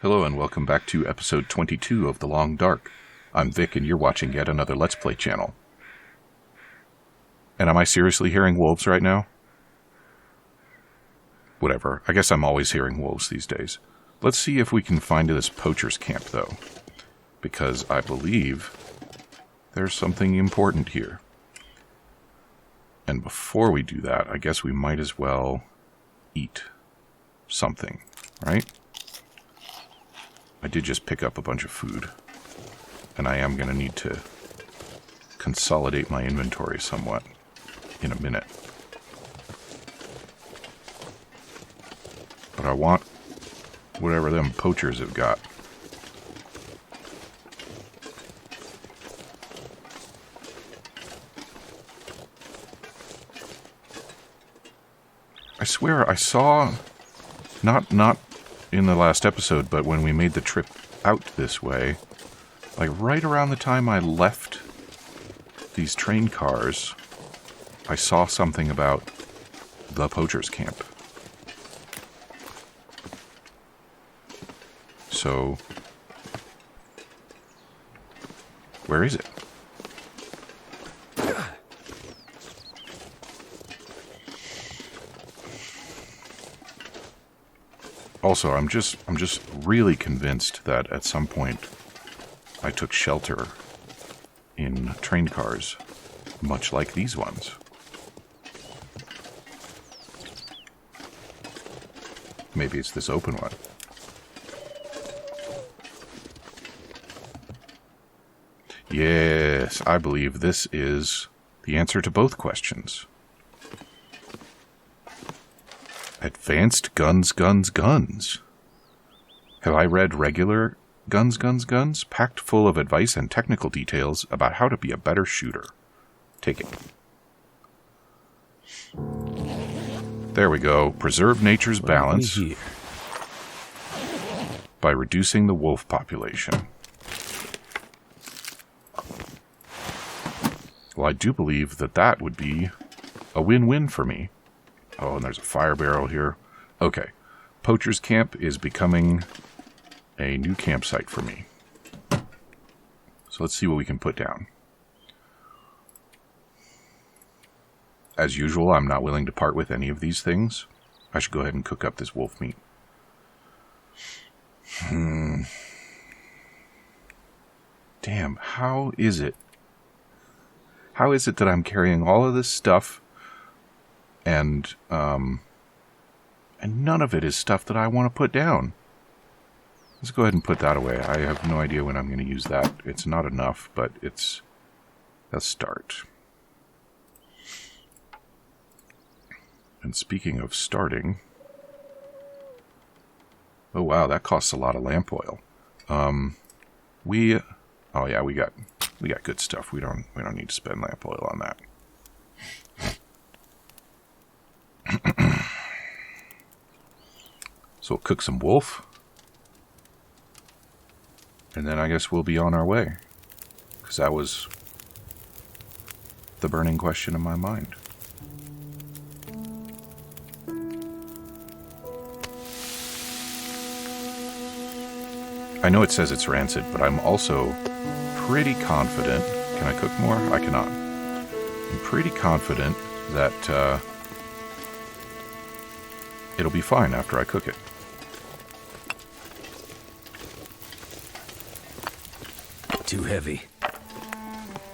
Hello and welcome back to episode 22 of The Long Dark. I'm Vic and you're watching yet another Let's Play channel. And am I seriously hearing wolves right now? Whatever, I guess I'm always hearing wolves these days. Let's see if we can find this poacher's camp though, because I believe there's something important here. And before we do that, I guess we might as well eat something, right? I did just pick up a bunch of food, and I am going to need to consolidate my inventory somewhat in a minute. But I want whatever them poachers have got. I swear I saw, not in the last episode, but when we made the trip out this way, like right around the time I left these train cars, I saw something about the poacher's camp. So, where is it? Also, I'm just really convinced that at some point I took shelter in train cars, much like these ones. Maybe it's this open one. Yes, I believe this is the answer to both questions. Advanced Guns, Guns, Guns. Have I read regular Guns, Guns, Guns? Packed full of advice and technical details about how to be a better shooter. Take it. There we go. Preserve nature's balance by reducing the wolf population. Well, I do believe that would be a win-win for me. Oh, and there's a fire barrel here. Okay. Poacher's Camp is becoming a new campsite for me. So let's see what we can put down. As usual, I'm not willing to part with any of these things. I should go ahead and cook up this wolf meat. Damn, how is it? How is it that I'm carrying all of this stuff and none of it is stuff that I want to put down? Let's go ahead and put that away. I have no idea when I'm going to use that. It's not enough, but it's a start. And speaking of starting... Oh wow, that costs a lot of lamp oil. Oh yeah, we got good stuff. We don't need to spend lamp oil on that. So we'll cook some wolf. And then I guess we'll be on our way. Because that was the burning question in my mind. I know it says it's rancid, but I'm also pretty confident. Can I cook more? I cannot. I'm pretty confident that it'll be fine after I cook it. Too heavy.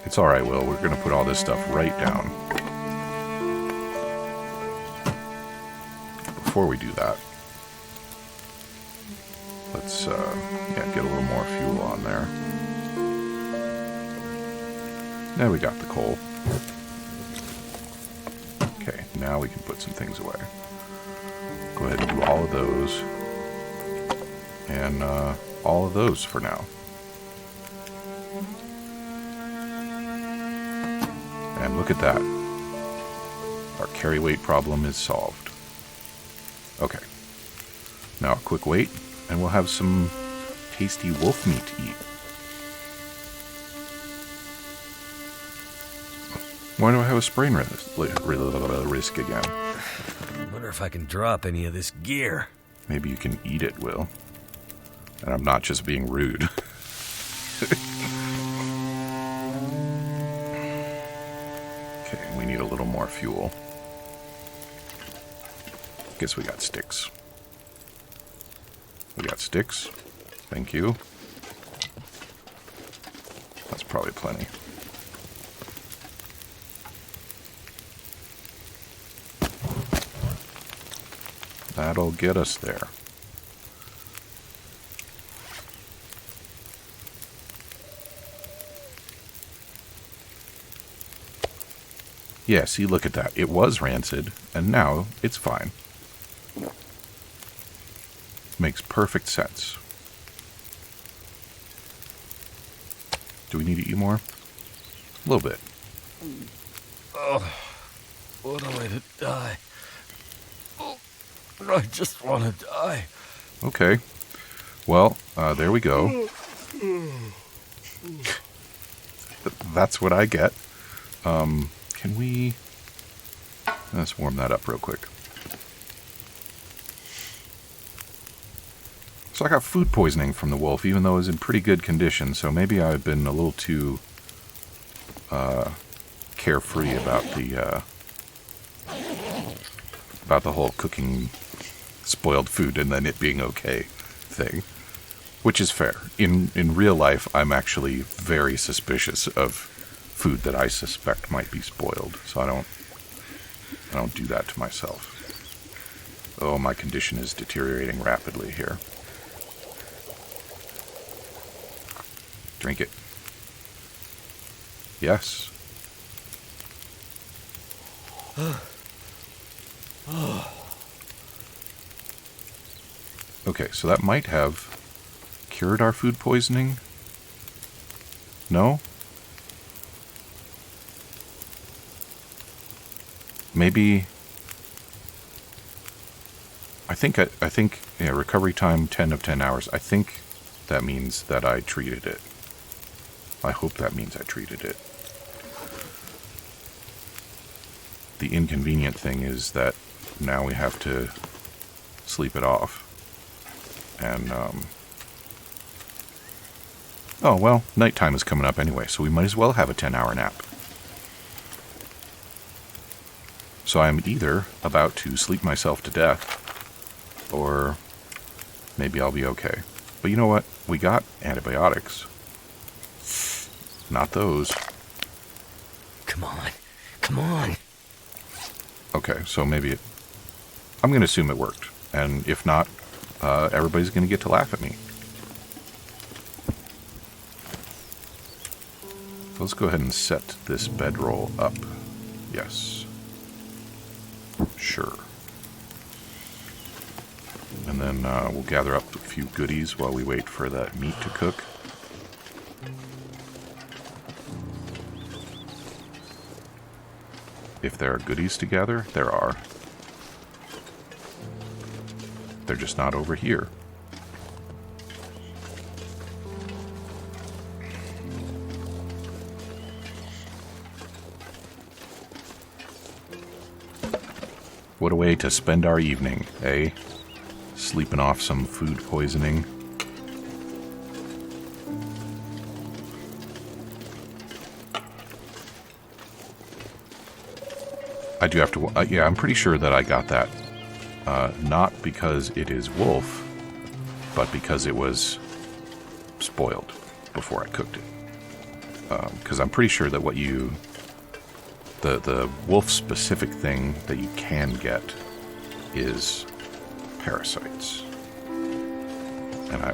It's alright, Will. We're going to put all this stuff right down. Before we do that, let's get a little more fuel on there. Now we got the coal. Okay, now we can put some things away. Go ahead and do all of those. And all of those for now. And look at that. Our carry weight problem is solved. Okay. Now a quick wait, and we'll have some tasty wolf meat to eat. Why do I have a sprain risk again? I wonder if I can drop any of this gear. Maybe you can eat it, Will. And I'm not just being rude. Okay, we need a little more fuel. Guess we got sticks. We got sticks. Thank you. That's probably plenty. That'll get us there. Yeah, see, look at that. It was rancid, and now it's fine. Makes perfect sense. Do we need to eat more? A little bit. Oh, what a way to die. Oh, I just want to die. Okay. Well, there we go. That's what I get. Can we... Let's warm that up real quick. So I got food poisoning from the wolf, even though it was in pretty good condition, so maybe I've been a little too carefree about the whole cooking spoiled food and then it being okay thing. Which is fair. In real life, I'm actually very suspicious of food that I suspect might be spoiled, so I don't do that to myself. Oh, my condition is deteriorating rapidly here. Drink it. Yes. Okay, so that might have cured our food poisoning. No? Maybe... I think yeah, recovery time 10 of 10 hours. I think that means that I treated it. I hope that means I treated it. The inconvenient thing is that now we have to sleep it off. And, oh, well, nighttime is coming up anyway, so we might as well have a 10-hour nap. So I'm either about to sleep myself to death, or maybe I'll be okay. But you know what? We got antibiotics. Not those. Come on. Come on. Okay, so maybe I'm going to assume it worked. And if not, everybody's going to get to laugh at me. So let's go ahead and set this bedroll up. Yes. Sure. And then we'll gather up a few goodies while we wait for that meat to cook. If there are goodies to gather, there are. They're just not over here. What a way to spend our evening, eh? Sleeping off some food poisoning. I do have to... yeah, I'm pretty sure that I got that. Not because it is wolf, but because it was spoiled before I cooked it. Because I'm pretty sure that what you... The wolf-specific thing that you can get is parasites. And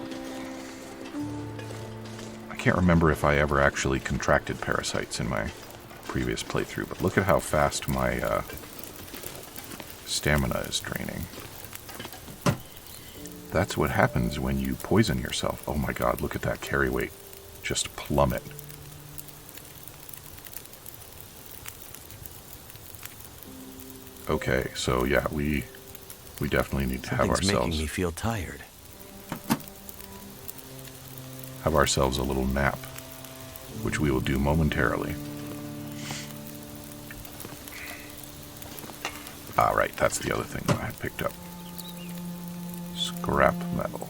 I can't remember if I ever actually contracted parasites in my previous playthrough, but look at how fast my stamina is draining. That's what happens when you poison yourself. Oh my god, look at that carry weight. Just plummet. Okay, so yeah, we definitely need to have Something's ourselves... making me feel tired. Have ourselves a little nap, which we will do momentarily. Ah, right, that's the other thing that I had picked up. Scrap metal.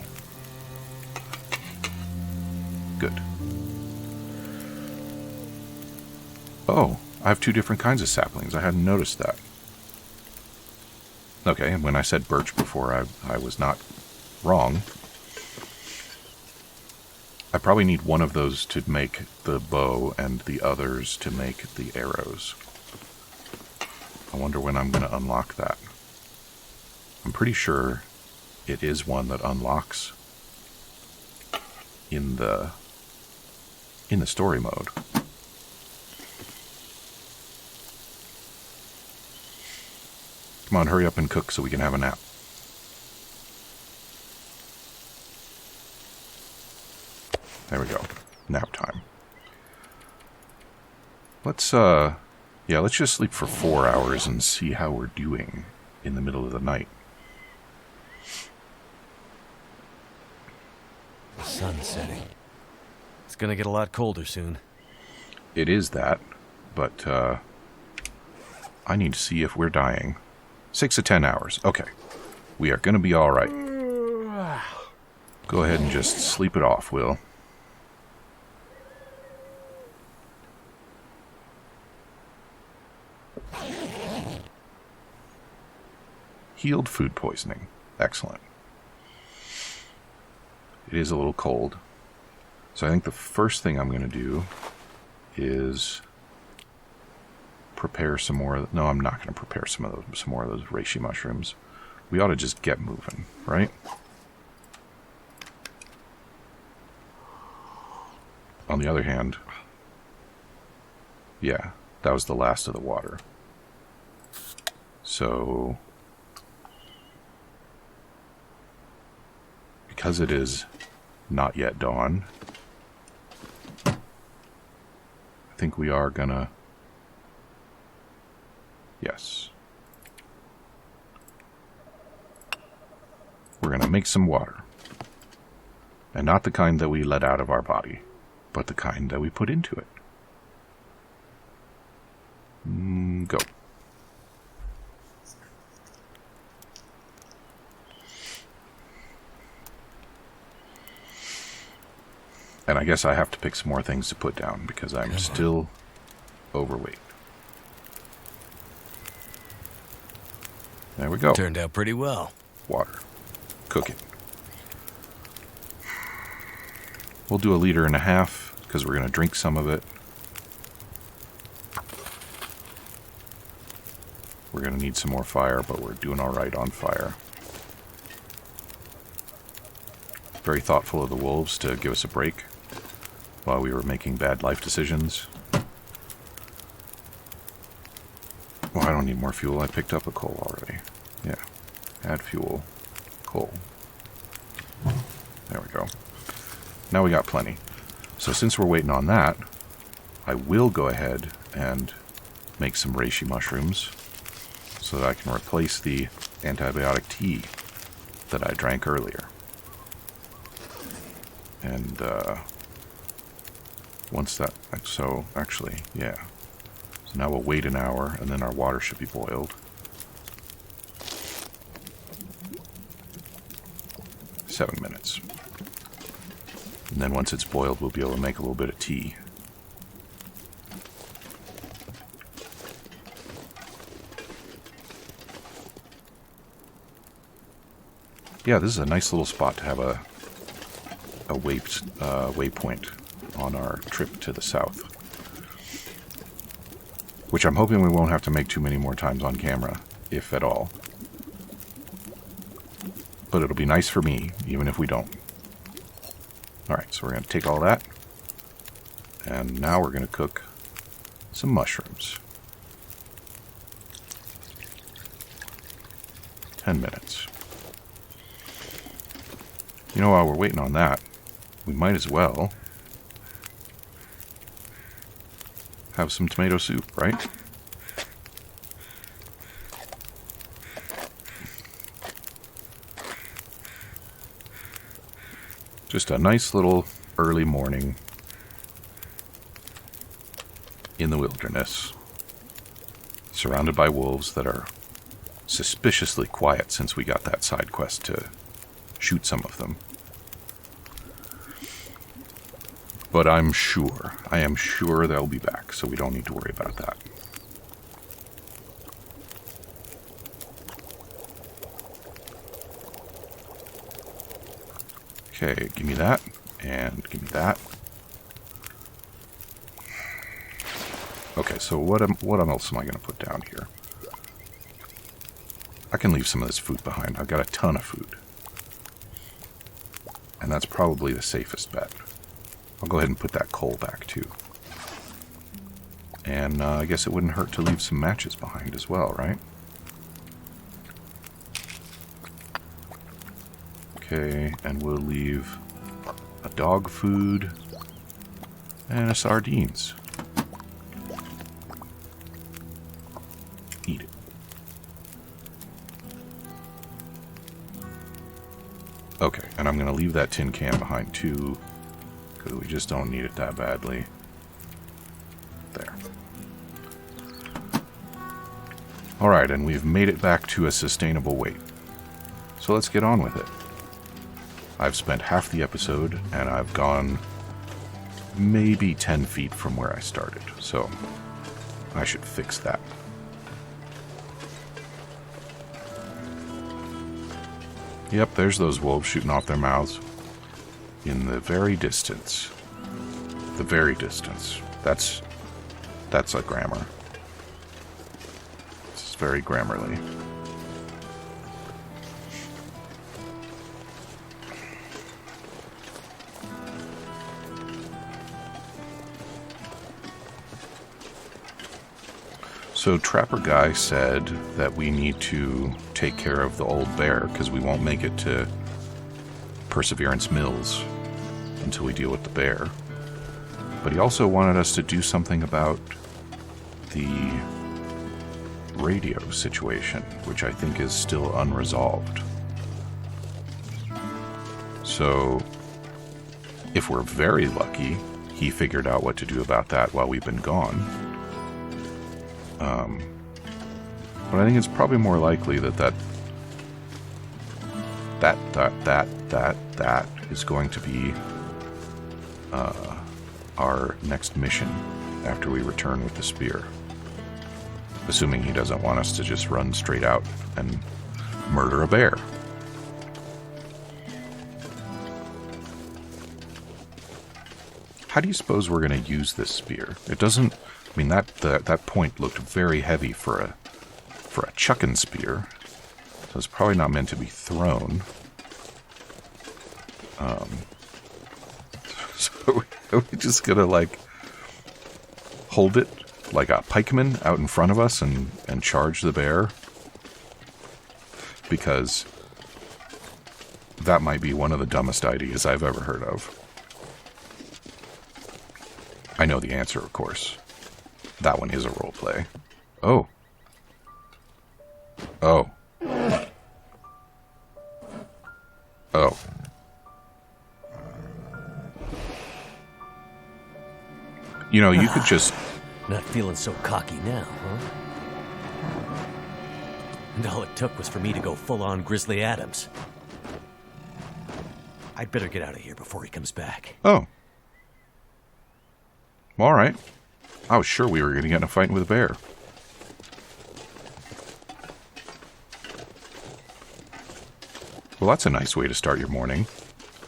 Good. Oh, I have 2 different kinds of saplings. I hadn't noticed that. Okay, and when I said birch before, I was not wrong. I probably need one of those to make the bow and the others to make the arrows. I wonder when I'm going to unlock that. I'm pretty sure it is one that unlocks in the story mode. Come on, hurry up and cook so we can have a nap. There we go. Nap time. Let's just sleep for 4 hours and see how we're doing in the middle of the night. The sun's setting. It's gonna get a lot colder soon. It is that, but I need to see if we're dying. 6 to 10 hours. Okay. We are going to be all right. Go ahead and just sleep it off, Will. Healed food poisoning. Excellent. It is a little cold. So I think the first thing I'm going to do is prepare some more. No, I'm not going to prepare some more of those reishi mushrooms. We ought to just get moving, right? On the other hand, yeah, that was the last of the water. So, because it is not yet dawn, I think we are gonna... Yes. We're going to make some water. And not the kind that we let out of our body, but the kind that we put into it. Go. And I guess I have to pick some more things to put down because I'm still overweight. There we go. Turned out pretty well. Water. Cook it. We'll do 1.5 liters because we're going to drink some of it. We're going to need some more fire, but we're doing all right on fire. Very thoughtful of the wolves to give us a break while we were making bad life decisions. Well, I don't need more fuel. I picked up a coal already. Yeah. Add fuel. Coal. There we go. Now we got plenty. So since we're waiting on that, I will go ahead and make some reishi mushrooms so that I can replace the antibiotic tea that I drank earlier. And once that... So, actually, yeah. So now we'll wait an hour, and then our water should be boiled. 7 minutes. And then once it's boiled, we'll be able to make a little bit of tea. Yeah, this is a nice little spot to have a waypoint on our trip to the south. Which I'm hoping we won't have to make too many more times on camera, if at all. But it'll be nice for me, even if we don't. Alright, so we're going to take all that. And now we're going to cook some mushrooms. 10 minutes. You know, while we're waiting on that, we might as well have some tomato soup, right? Just a nice little early morning in the wilderness, surrounded by wolves that are suspiciously quiet since we got that side quest to shoot some of them. But I am sure they'll be back, so we don't need to worry about that. Okay, give me that, and give me that. Okay, so what else am I going to put down here? I can leave some of this food behind. I've got a ton of food. And that's probably the safest bet. I'll go ahead and put that coal back too. And I guess it wouldn't hurt to leave some matches behind as well, right? Okay, and we'll leave a dog food and a sardines. Eat it. Okay, and I'm going to leave that tin can behind too, because we just don't need it that badly. There. Alright, and we've made it back to a sustainable weight. So let's get on with it. I've spent half the episode, and I've gone maybe 10 feet from where I started, so I should fix that. Yep, there's those wolves shooting off their mouths. In the very distance. The very distance. That's a grammar. It's very grammarly. So Trapper Guy said that we need to take care of the old bear because we won't make it to Perseverance Mills until we deal with the bear. But he also wanted us to do something about the radio situation, which I think is still unresolved. So, if we're very lucky, he figured out what to do about that while we've been gone. But I think it's probably more likely that is going to be our next mission after we return with the spear. Assuming he doesn't want us to just run straight out and murder a bear. How do you suppose we're going to use this spear? It doesn't... I mean, that point looked very heavy for a chuckin' spear, so it's probably not meant to be thrown. So are we just gonna like hold it like a pikeman out in front of us and charge the bear? Because that might be one of the dumbest ideas I've ever heard of. I know the answer, of course. That one is a roleplay. Oh. Oh. Oh. You know, you could just... Not feeling so cocky now, huh? And all it took was for me to go full-on Grizzly Adams. I'd better get out of here before he comes back. Oh. All right. I was sure we were going to get in a fight with a bear. Well, that's a nice way to start your morning.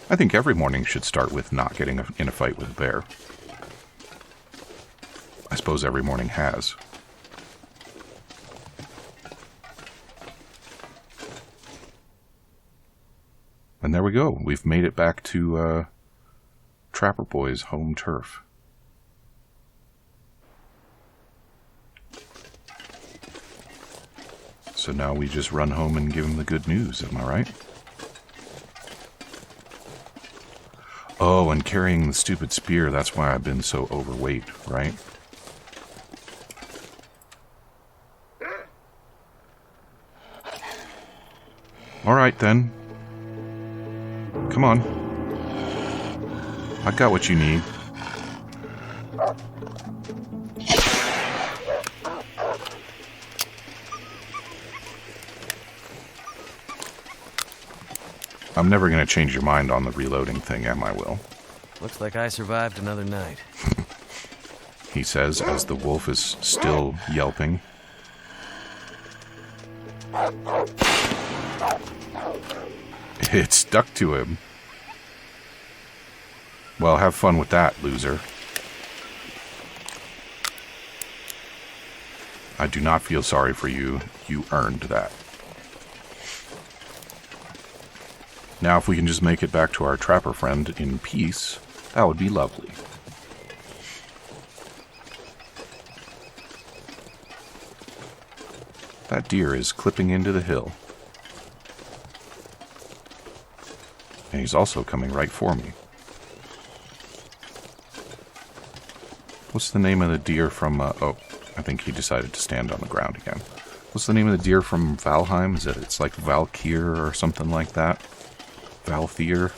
I think every morning should start with not getting in a fight with a bear. I suppose every morning has. And there we go. We've made it back to Trapper Boy's home turf. So now we just run home and give him the good news, am I right? Oh, and carrying the stupid spear, that's why I've been so overweight, right? Alright then. Come on. I got what you need. I'm never going to change your mind on the reloading thing, am I, Will? Looks like I survived another night. He says as the wolf is still yelping. It stuck to him. Well, have fun with that, loser. I do not feel sorry for you. You earned that. Now, if we can just make it back to our trapper friend in peace, that would be lovely. That deer is clipping into the hill. And he's also coming right for me. What's the name of the deer from, oh, I think he decided to stand on the ground again. What's the name of the deer from Valheim? Is it, it's like Valkyr or something like that? Valthyr?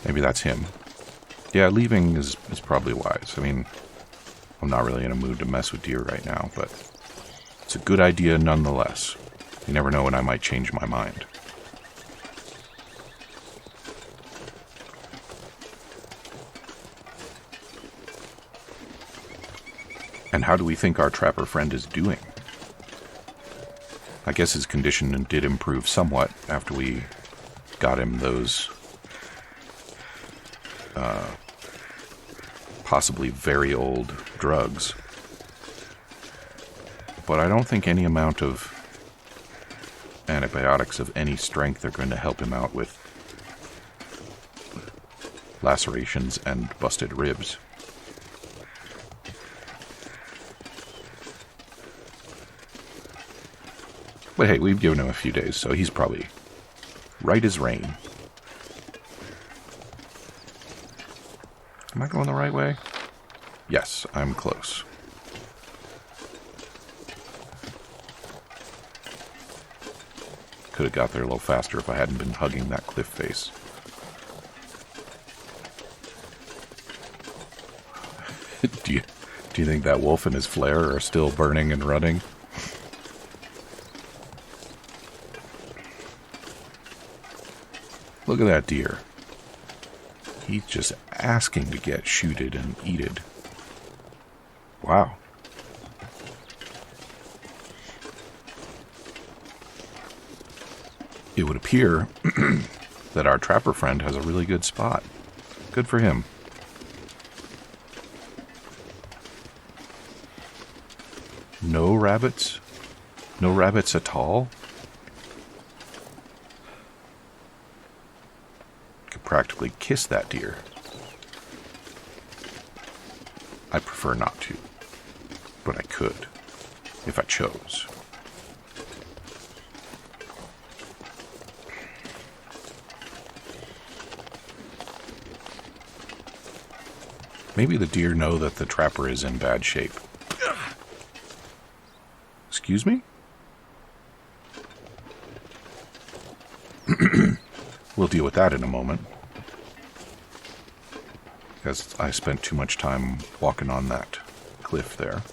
Maybe that's him. Yeah, leaving is probably wise. I mean, I'm not really in a mood to mess with deer right now, but it's a good idea nonetheless. You never know when I might change my mind. And how do we think our trapper friend is doing? I guess his condition did improve somewhat after we got him those possibly very old drugs. But I don't think any amount of antibiotics of any strength are going to help him out with lacerations and busted ribs. But hey, we've given him a few days, so he's probably right as rain. Am I going the right way? Yes, I'm close. Could have got there a little faster if I hadn't been hugging that cliff face. Do you think that wolf and his flare are still burning and running? Look at that deer. He's just asking to get shooted and eated. Wow. It would appear that our trapper friend has a really good spot. Good for him. No rabbits? No rabbits at all? Practically kiss that deer. I prefer not to, but I could, if I chose. Maybe the deer know that the trapper is in bad shape. Excuse me? We'll deal with that in a moment. Because I spent too much time walking on that cliff there.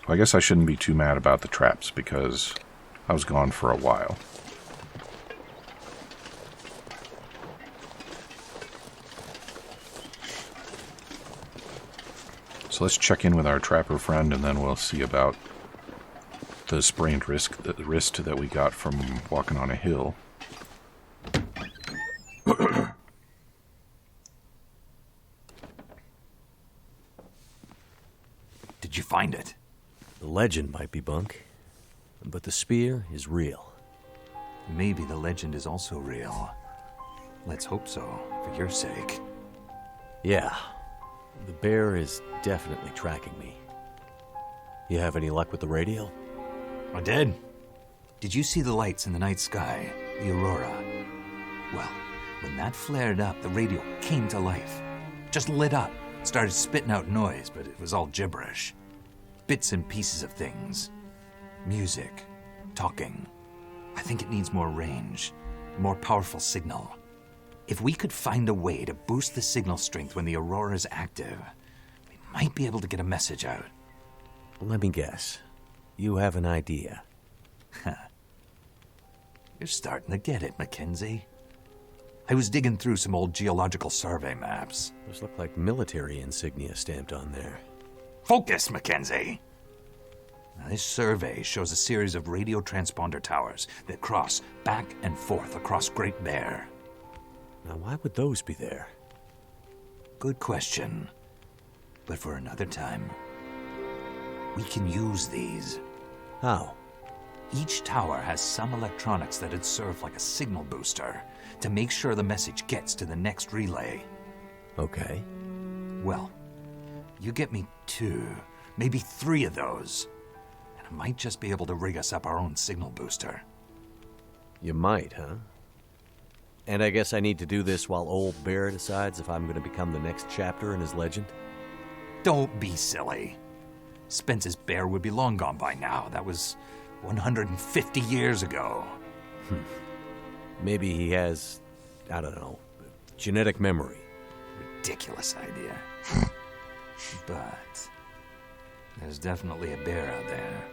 I guess I shouldn't be too mad about the traps because I was gone for a while. So let's check in with our trapper friend, and then we'll see about the sprained wrist that we got from walking on a hill. Did you find it? The legend might be bunk, but the spear is real. Maybe the legend is also real. Let's hope so, for your sake. Yeah. The bear is definitely tracking me. You have any luck with the radio? I did. Did you see the lights in the night sky? The aurora? Well, when that flared up, the radio came to life. Just lit up. Started spitting out noise, but it was all gibberish. Bits and pieces of things. Music. Talking. I think it needs more range. A more powerful signal. If we could find a way to boost the signal strength when the aurora is active, we might be able to get a message out. Let me guess. You have an idea. You're starting to get it, Mackenzie. I was digging through some old geological survey maps. Those look like military insignia stamped on there. Focus, Mackenzie! Now, this survey shows a series of radio transponder towers that cross back and forth across Great Bear. Now, why would those be there? Good question. But for another time. We can use these. How? Each tower has some electronics that'd serve like a signal booster to make sure the message gets to the next relay. Okay. Well, you get me 2, maybe 3 of those, and I might just be able to rig us up our own signal booster. You might, huh? And I guess I need to do this while old Bear decides if I'm going to become the next chapter in his legend? Don't be silly. Spence's bear would be long gone by now. That was 150 years ago. Maybe he has, I don't know, genetic memory. Ridiculous idea. But there's definitely a bear out there,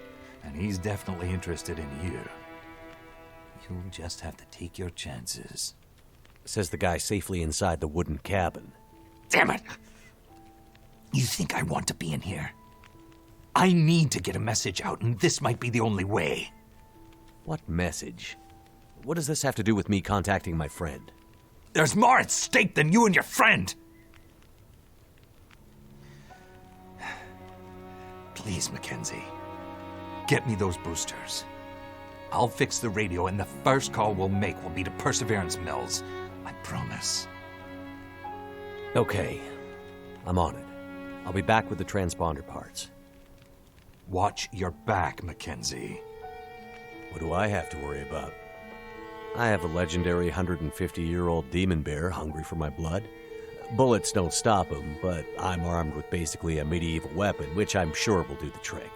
and he's definitely interested in you. You'll just have to take your chances. Says the guy safely inside the wooden cabin. Damn it! You think I want to be in here? I need to get a message out, and this might be the only way. What message? What does this have to do with me contacting my friend? There's more at stake than you and your friend! Please, Mackenzie, get me those boosters. I'll fix the radio, and the first call we'll make will be to Perseverance Mills. I promise. Okay, I'm on it. I'll be back with the transponder parts. Watch your back, Mackenzie. What do I have to worry about? I have a legendary 150-year-old demon bear hungry for my blood. Bullets don't stop him, but I'm armed with basically a medieval weapon, which I'm sure will do the trick.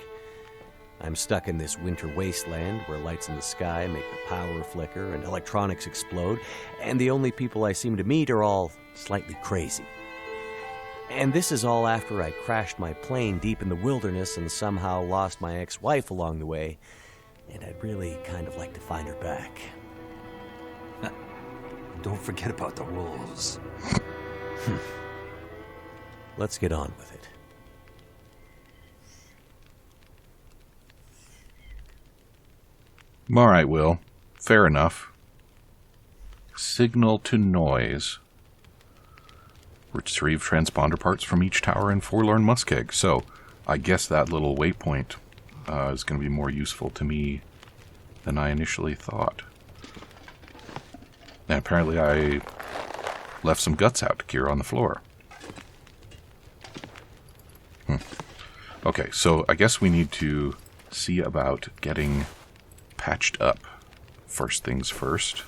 I'm stuck in this winter wasteland where lights in the sky make the power flicker and electronics explode, and the only people I seem to meet are all slightly crazy. And this is all after I crashed my plane deep in the wilderness and somehow lost my ex-wife along the way, and I'd really kind of like to find her back. Don't forget about the wolves. Let's get on with it. All right, Will. Fair enough. Signal to noise. Retrieve transponder parts from each tower in Forlorn Muskeg. So, I guess that little waypoint is going to be more useful to me than I initially thought. And apparently I left some guts out here on the floor. Okay, so I guess we need to see about getting patched up. First things first.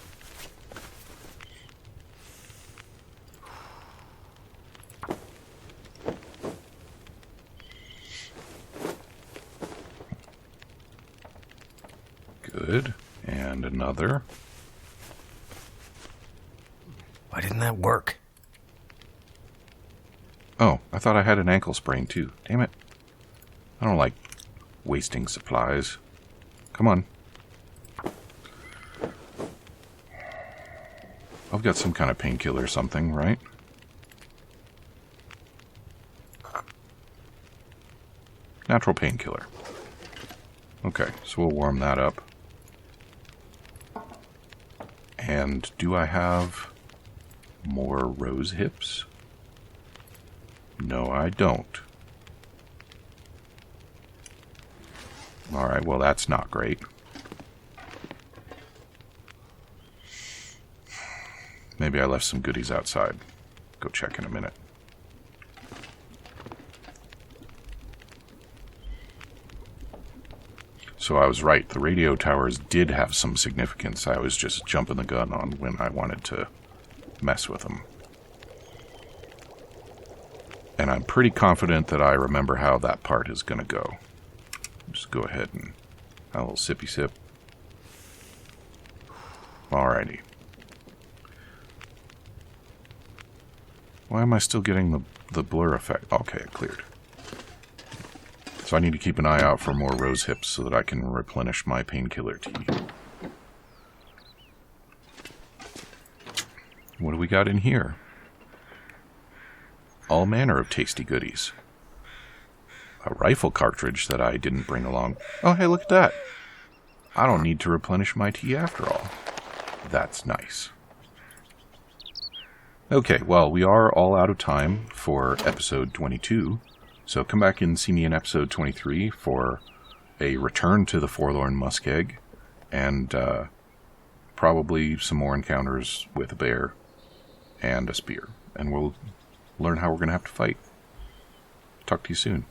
Good. And another. Why didn't that work? Oh, I thought I had an ankle sprain too. Damn it. I don't like wasting supplies. Come on. I've got some kind of painkiller or something, right? Natural painkiller. Okay, so we'll warm that up. And do I have more rose hips? No, I don't. Alright, well that's not great. Maybe I left some goodies outside. Go check in a minute. So I was right, the radio towers did have some significance. I was just jumping the gun on when I wanted to mess with them. And I'm pretty confident that I remember how that part is going to go. Just go ahead and have a little sippy sip. Alrighty. Why am I still getting the blur effect? Okay, it cleared. So I need to keep an eye out for more rose hips so that I can replenish my painkiller tea. What do we got in here? All manner of tasty goodies. A rifle cartridge that I didn't bring along. Oh, hey, look at that. I don't need to replenish my tea after all. That's nice. Okay, well, we are all out of time for episode 22. So come back and see me in episode 23 for a return to the Forlorn Muskeg and probably some more encounters with a bear and a spear. And we'll learn how we're going to have to fight. Talk to you soon.